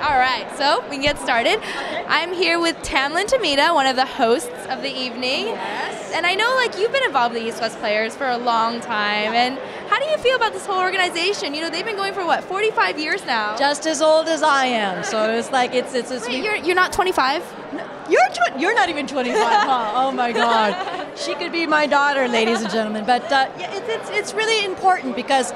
All right, so we can get started. Okay. I'm here with Tamlyn Tomita, one of the hosts of the evening. Yes. And I know you've been involved with the East West Players for a long time. And how do you feel about this whole organization? You know, they've been going for what, 45 years now? Just as old as I am. So it's like it's Wait, you're not 25? You're not even 25, huh? Oh my God. She could be my daughter, ladies and gentlemen. But it's really important because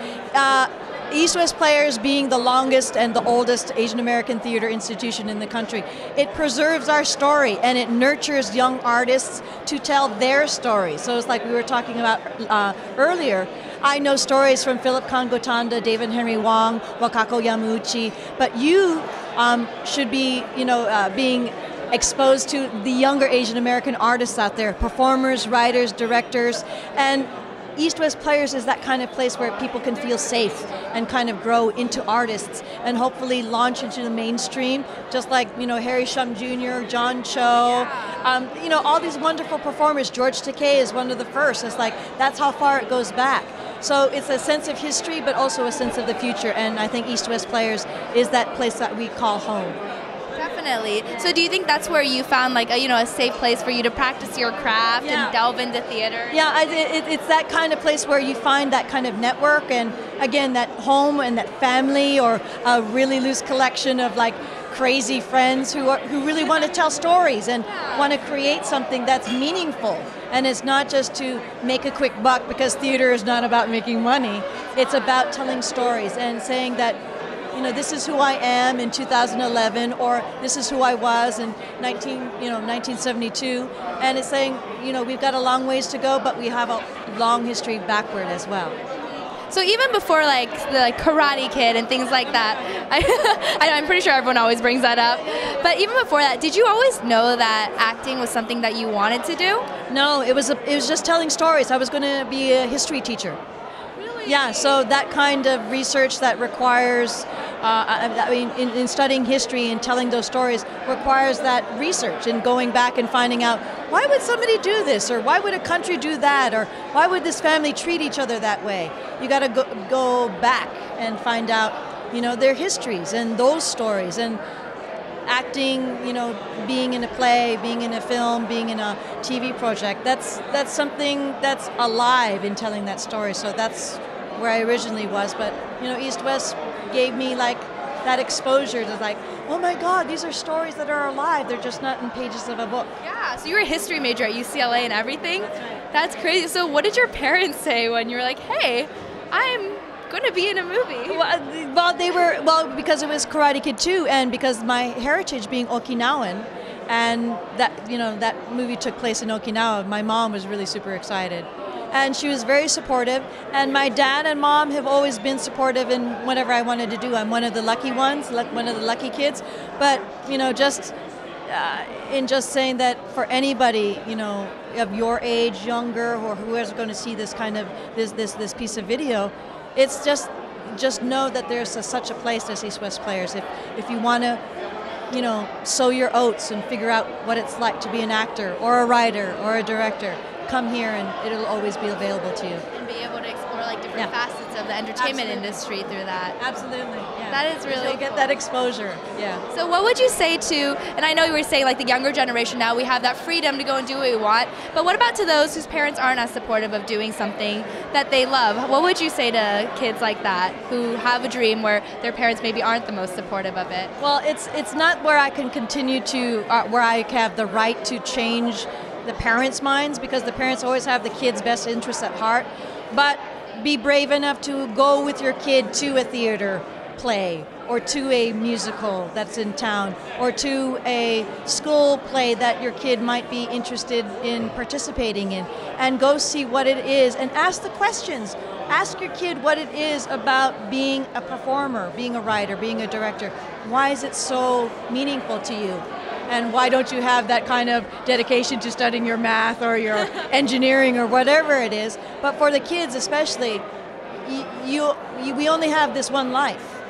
East West Players being the longest and the oldest Asian American theater institution in the country, it preserves our story and it nurtures young artists to tell their story. So it's like we were talking about earlier. I know stories from Philip Kangotanda, David Henry Wang, Wakako Yamauchi, but you should be, being exposed to the younger Asian American artists out there, performers, writers, directors, and East West Players is that kind of place where people can feel safe and kind of grow into artists and hopefully launch into the mainstream, just like, Harry Shum Jr., John Cho, all these wonderful performers. George Takei is one of the first. It's like, that's how far it goes back. So it's a sense of history, but also a sense of the future, and I think East West Players is that place that we call home. Definitely. So do you think that's where you found a safe place for you to practice your craft and delve into theater? Yeah, it's that kind of place where you find that kind of network and again that home and that family or a really loose collection of crazy friends who really want to tell stories and want to create something that's meaningful. And it's not just to make a quick buck because theater is not about making money. It's about telling stories and saying that this is who I am in 2011, or this is who I was in 1972, and it's saying, we've got a long ways to go, but we have a long history backward as well. So even before the Karate Kid and things like that, I'm pretty sure everyone always brings that up. But even before that, did you always know that acting was something that you wanted to do? No, it was just telling stories. I was going to be a history teacher. Yeah, so that kind of research that requires, in studying history and telling those stories requires that research and going back and finding out why would somebody do this, or why would a country do that, or why would this family treat each other that way? You got to go back and find out, their histories and those stories. And acting, being in a play, being in a film, being in a TV project, that's something that's alive in telling that story. So that's where I originally was. But, East West gave me that exposure to oh my God, these are stories that are alive. They're just not in pages of a book. Yeah, so you were a history major at UCLA and everything? That's right. That's crazy. So what did your parents say when you were like, hey, I'm going to be in a movie? Well, because it was Karate Kid 2, and because my heritage being Okinawan, and that movie took place in Okinawa, my mom was really super excited. And she was very supportive, and my dad and mom have always been supportive in whatever I wanted to do. I'm one of the lucky ones, one of the lucky kids. But just saying that for anybody, of your age, younger, or whoever's going to see this kind of this piece of video, it's just know that there's such a place as East West Players. If you want to, sow your oats and figure out what it's like to be an actor or a writer or a director, come here and it'll always be available to you. And be able to explore different facets of the entertainment industry through that. Absolutely. Yeah. That is really You'll get that exposure. Yeah. So what would you say to, and I know you were saying the younger generation now, we have that freedom to go and do what we want, but what about to those whose parents aren't as supportive of doing something that they love? What would you say to kids like that who have a dream where their parents maybe aren't the most supportive of it? Well, it's not where I can continue to, where I have the right to change the parents' minds, because the parents always have the kids' best interests at heart, but be brave enough to go with your kid to a theater play or to a musical that's in town or to a school play that your kid might be interested in participating in, and go see what it is and ask the questions. Ask your kid what it is about being a performer, being a writer, being a director. Why is it so meaningful to you? And why don't you have that kind of dedication to studying your math or your engineering or whatever it is? But for the kids especially, we only have this one life.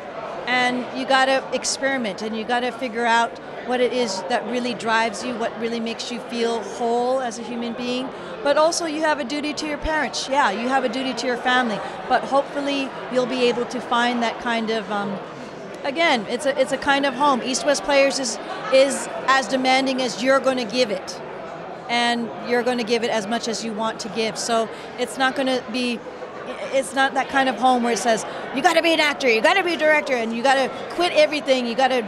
And you got to experiment, and you got to figure out what it is that really drives you, what really makes you feel whole as a human being. But also you have a duty to your parents. Yeah, you have a duty to your family. But hopefully you'll be able to find that kind of again, it's a kind of home. East-West Players is as demanding as you're going to give it, and you're going to give it as much as you want to give. So it's not going to be. It's not that kind of home where it says you got to be an actor, you got to be a director, and you got to quit everything. You got to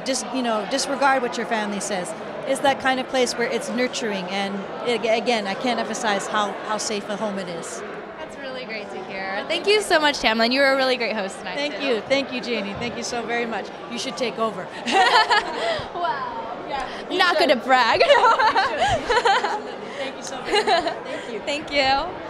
disregard what your family says. It's that kind of place where it's nurturing, and again, I can't emphasize how safe a home it is. That's really great to hear. Thank you so much, Tamlyn. You were a really great host tonight. Thank you, Jani. Thank you so very much. You should take over. Wow. Yeah, Not going to brag. You should. Thank you so very much. Thank you. Thank you.